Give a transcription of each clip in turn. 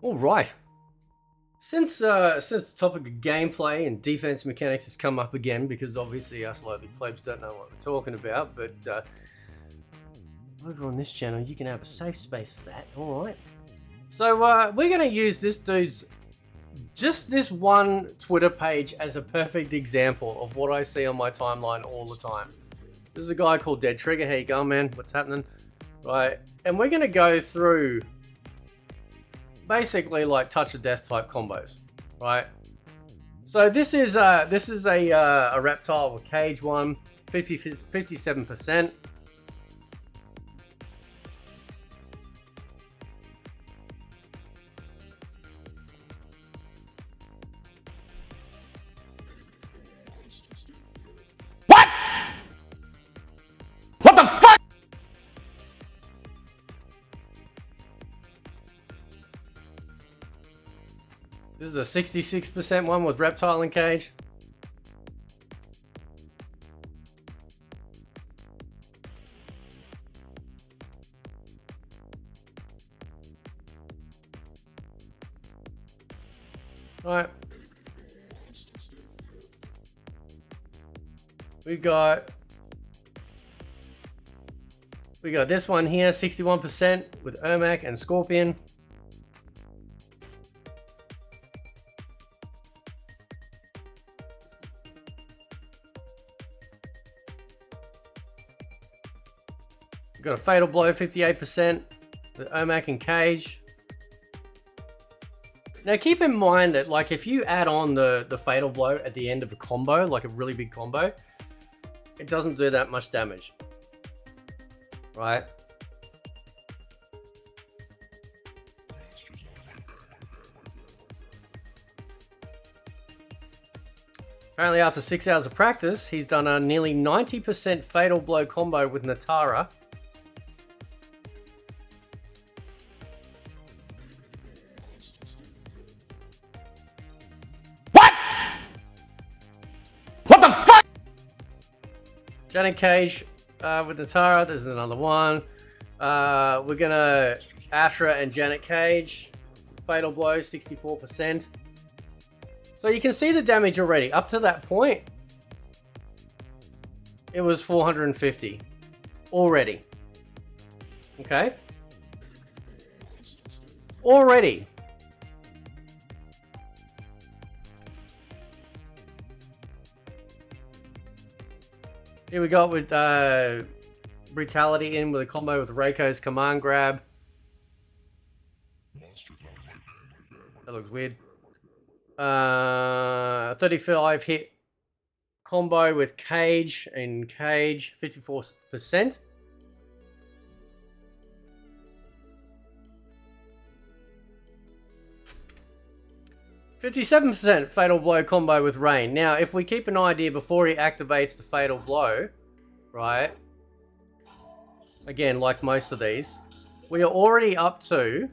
All right. Since the topic of gameplay and defense mechanics has come up again, because obviously us lowly plebs don't know what we're talking about, but over on this channel you can have a safe space for that. All right. So we're gonna use this dude's this one Twitter page as a perfect example of what I see on my timeline all the time. This is a guy called Dead Trigger. How you going, man? What's happening? Right, and we're gonna go through basically like touch of death type combos, right? So this is a reptile with cage one, 57%. What? What the fuck? This is a 66% one with reptile and cage. All right. We got this one here, 61% with Ermac and Scorpion. We got a Fatal Blow, 58% with Ermac and Cage. Now keep in mind that like if you add on the Fatal Blow at the end of a combo, like a really big combo, it doesn't do that much damage, right? Apparently after 6 hours of practice, he's done a nearly 90% Fatal Blow combo with Natara. What? What the fuck? Janet Cage with Natara, there's another one. We're gonna Ashra and Janet Cage. Fatal Blow, 64%. So you can see the damage already. Up to that point, it was 450 already. Okay? Already. Here we got with Brutality in with a combo with Reiko's command grab. That looks weird. 35 hit combo with Cage and Cage, 54%. %, Fatal Blow combo with Rain. Now, if we keep an idea before he activates the Fatal Blow, right? Again, like most of these, we are already up to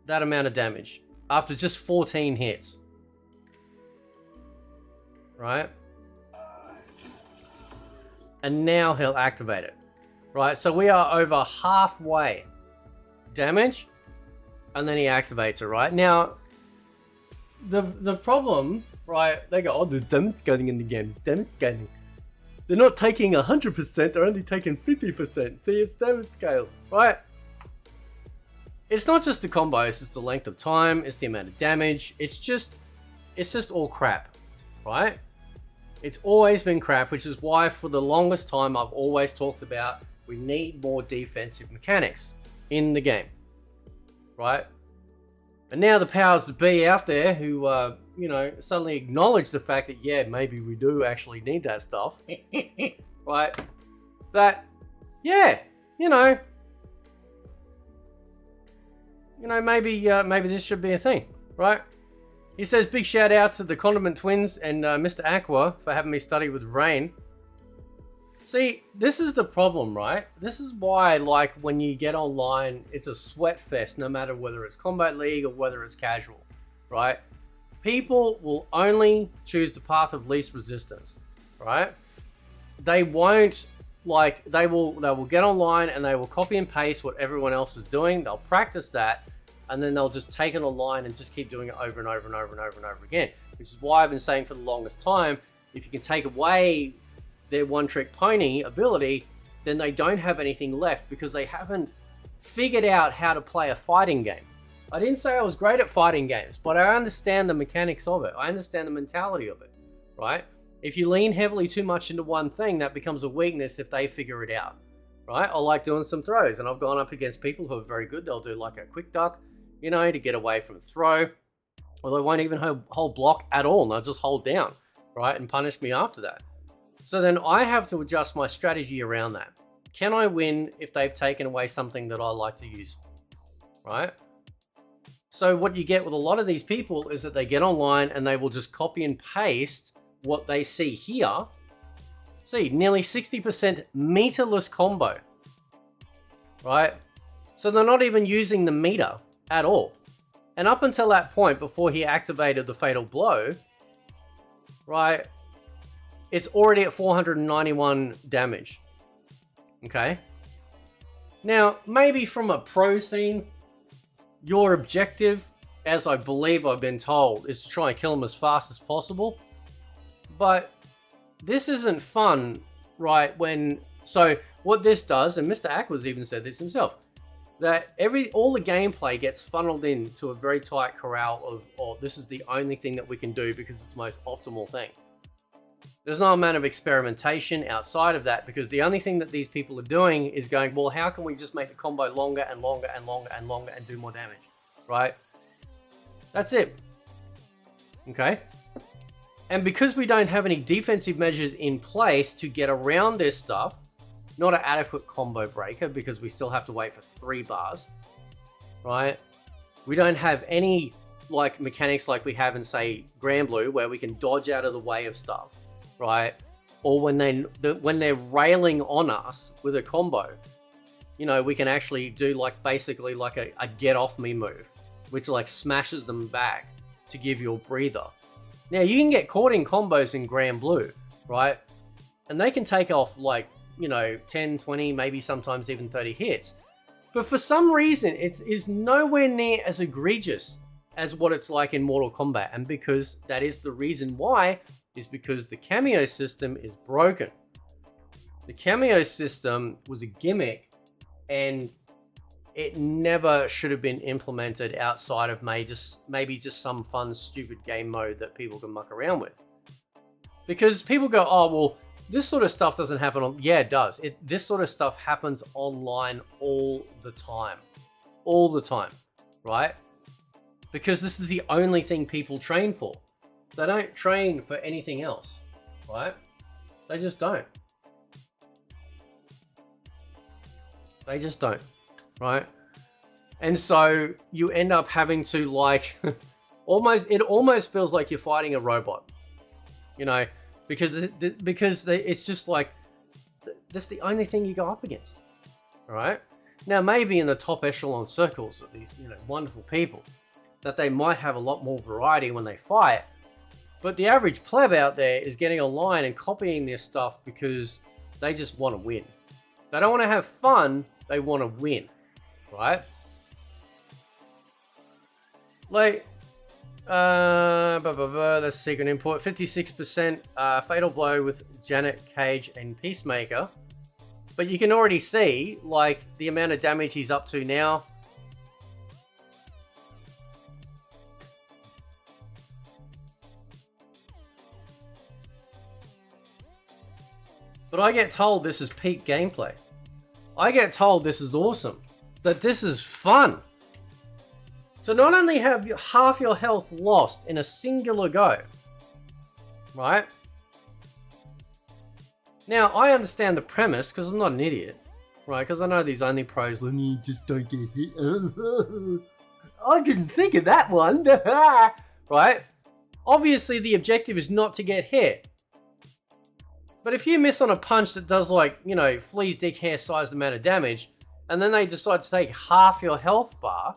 that amount of damage after just 14 hits. Right? And now he'll activate it. Right? So we are over halfway damage. And then he activates it, right? Now, the problem, right? They go, oh, there's damage scaling in the game. There's damage scaling. They're not taking 100%. They're only taking 50%. See, it's damage scale, right? It's not just the combos. It's the length of time. It's the amount of damage. It's just all crap, right? It's always been crap, which is why for the longest time I've always talked about we need more defensive mechanics in the game. Right? And now the powers that be out there who, you know, suddenly acknowledge the fact that, yeah, maybe we do actually need that stuff. Right? That, yeah, you know, maybe this should be a thing, right? He says, big shout out to the Condiment Twins and Mr. Aqua for having me study with Rain. See, this is the problem, right? This is why, like, when you get online, it's a sweat fest, no matter whether it's Combat League or whether it's casual, right? People will only choose the path of least resistance, right? They won't, like, they will get online and they will copy and paste what everyone else is doing. They'll practice that, and then they'll just take it online and just keep doing it over and over and over and over and over again. Which is why I've been saying for the longest time, if you can take away their one-trick pony ability, then they don't have anything left because they haven't figured out how to play a fighting game. I didn't say I was great at fighting games, but I understand the mechanics of it. I understand the mentality of it, right? If you lean heavily too much into one thing, that becomes a weakness if they figure it out, right? I like doing some throws, and I've gone up against people who are very good. They'll do like a quick duck, you know, to get away from a throw, or they won't even hold block at all, and they'll just hold down, right, and punish me after that. So then I have to adjust my strategy around that. Can I win if they've taken away something that I like to use, right? So what you get with a lot of these people is that they get online and they will just copy and paste what they see here. See, nearly 60% meterless combo, right? So they're not even using the meter at all. And up until that point, before he activated the fatal blow, right, it's already at 491 damage. Okay. Now, maybe from a pro scene, your objective, as I believe I've been told, is to try and kill him as fast as possible. But this isn't fun, right? So what this does, and Mr. Aquas even said this himself, that all the gameplay gets funneled into a very tight corral of, oh, this is the only thing that we can do because it's the most optimal thing. There's no amount of experimentation outside of that, because the only thing that these people are doing is going, well, how can we just make the combo longer and longer and longer and longer and do more damage, right? That's it. Okay? And because we don't have any defensive measures in place to get around this stuff, not an adequate combo breaker because we still have to wait for 3 bars, right? We don't have any like mechanics like we have in, say, Grand Blue, where we can dodge out of the way of stuff, right? Or when they're railing on us with a combo, you know, we can actually do like basically like a get off me move, which like smashes them back to give you a breather. Now you can get caught in combos in Grand Blue, right? And they can take off like, you know, 10, 20, maybe sometimes even 30 hits. But for some reason, it is nowhere near as egregious as what it's like in Mortal Kombat. And because that is the reason why, is because the cameo system is broken. The cameo system was a gimmick, and it never should have been implemented outside of maybe just some fun, stupid game mode that people can muck around with. Because people go, oh, well, this sort of stuff doesn't happen on... Yeah, it does. This sort of stuff happens online all the time. All the time, right? Because this is the only thing people train for. They don't train for anything else, right? They just don't. They just don't, right? And so you end up having to like... it almost feels like you're fighting a robot, you know? Because it's just like, that's the only thing you go up against, all right? Now, maybe in the top echelon circles of these, you know, wonderful people, that they might have a lot more variety when they fight, but the average pleb out there is getting online and copying this stuff because they just want to win. They don't want to have fun, they want to win, right? Like... that's secret import. 56% fatal blow with Janet, Cage, and Peacemaker. But you can already see, like, the amount of damage he's up to now. But I get told this is peak gameplay. I get told this is awesome. That this is fun. So not only have half your health lost in a singular go, right? Now, I understand the premise, because I'm not an idiot, right? Because I know these only pros, you just don't get hit. I didn't think of that one, right? Obviously, the objective is not to get hit. But if you miss on a punch that does like, you know, flea's dick hair sized amount of damage, and then they decide to take half your health bar,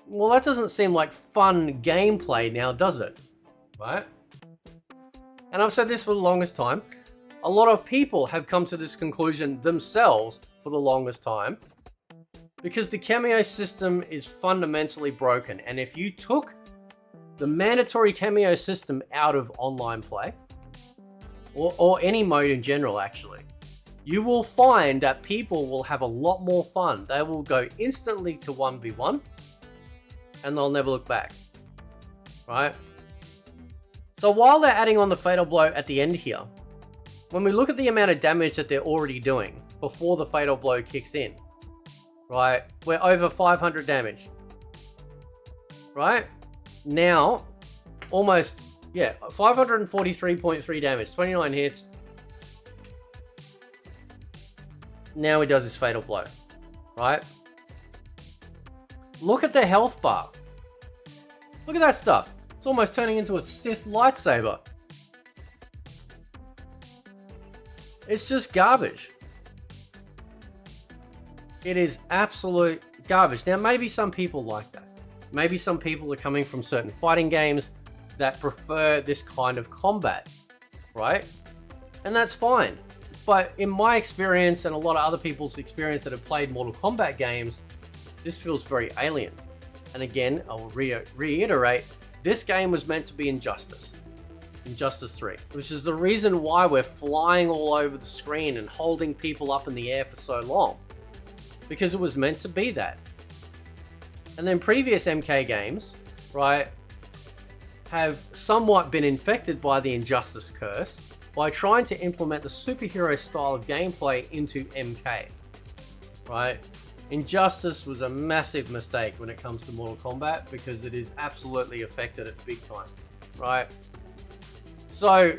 well, that doesn't seem like fun gameplay now, does it? Right? And I've said this for the longest time. A lot of people have come to this conclusion themselves for the longest time. Because the cameo system is fundamentally broken, and if you took the mandatory cameo system out of online play, or any mode in general actually, you will find that people will have a lot more fun. They will go instantly to 1v1 and they'll never look back, right? So while they're adding on the fatal blow at the end here, when we look at the amount of damage that they're already doing before the fatal blow kicks in, right, we're over 500 damage, right? Now, almost, yeah, 543.3 damage, 29 hits. Now he does his fatal blow, right? Look at the health bar. Look at that stuff. It's almost turning into a Sith lightsaber. It's just garbage. It is absolute garbage. Now, maybe some people like that. Maybe some people are coming from certain fighting games that prefer this kind of combat, right? And that's fine. But in my experience and a lot of other people's experience that have played Mortal Kombat games, this feels very alien. And again, I will reiterate, this game was meant to be Injustice 3, which is the reason why we're flying all over the screen and holding people up in the air for so long. Because it was meant to be that. And then previous MK games, right, have somewhat been infected by the Injustice curse by trying to implement the superhero style of gameplay into MK, right? Injustice was a massive mistake when it comes to Mortal Kombat because it is absolutely affected it big time, right? So,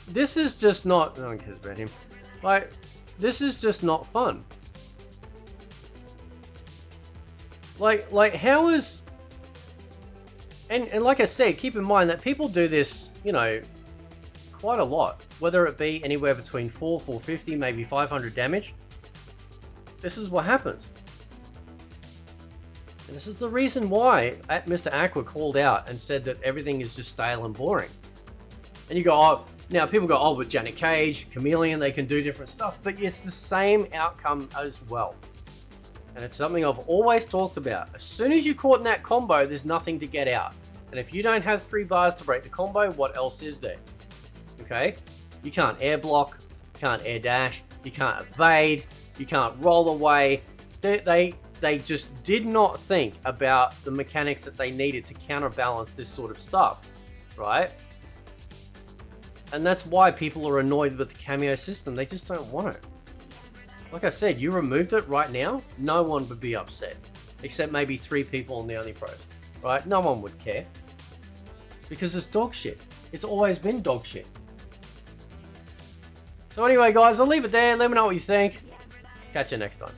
this is just not, no one cares about him, like, this is just not fun. Like how is, and like I said, keep in mind that people do this, you know, quite a lot, whether it be anywhere between 450, maybe 500 damage. This is what happens. And this is the reason why Mr. Aqua called out and said that everything is just stale and boring. And you go, oh, now people go, oh, with Janet Cage, Chameleon, they can do different stuff, but it's the same outcome as well. And it's something I've always talked about. As soon as you're caught in that combo, there's nothing to get out. And if you don't have 3 bars to break the combo, what else is there? Okay? You can't air block, you can't air dash, you can't evade, you can't roll away. They just did not think about the mechanics that they needed to counterbalance this sort of stuff, right? And that's why people are annoyed with the cameo system. They just don't want it. Like I said, you removed it right now, no one would be upset. Except maybe 3 people on the Only Pros, right? No one would care. Because it's dog shit. It's always been dog shit. So anyway, guys, I'll leave it there. Let me know what you think. Catch you next time.